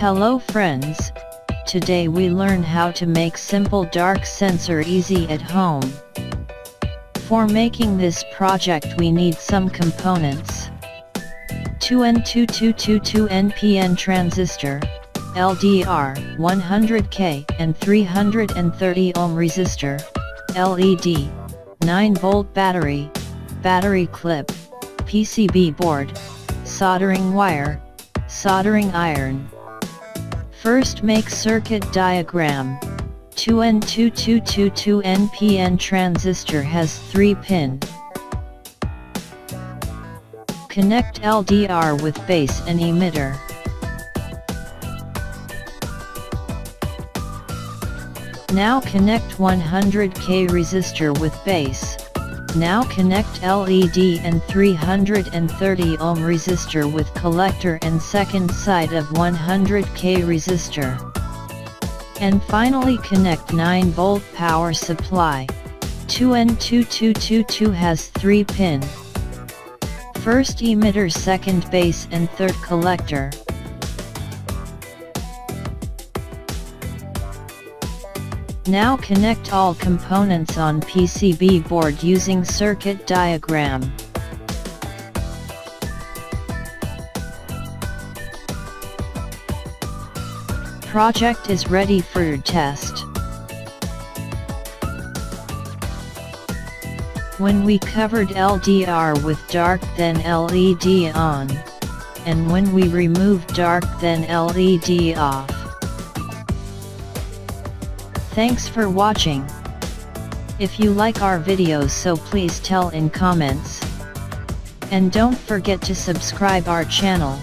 Hello friends, today we learn how to make simple dark sensor easy at home. For making this project we need some components. 2N2222 NPN transistor, LDR 100K and 330 ohm resistor, LED, 9 volt battery, battery clip, PCB board, soldering wire, soldering iron. First make circuit diagram. 2N2222 NPN transistor has 3 pin. Connect LDR with base and emitter. Now connect 100K resistor with base. Now connect LED and 330 ohm resistor with collector and second side of 100K resistor. And finally connect 9 volt power supply. 2N2222 has 3 pin. First emitter, second base and third collector. Now connect all components on PCB board using circuit diagram. Project is ready for your test. When we covered LDR with dark then LED on, and when we removed dark then LED off. Thanks for watching. If you like our videos so please tell in comments. And don't forget to subscribe our channel.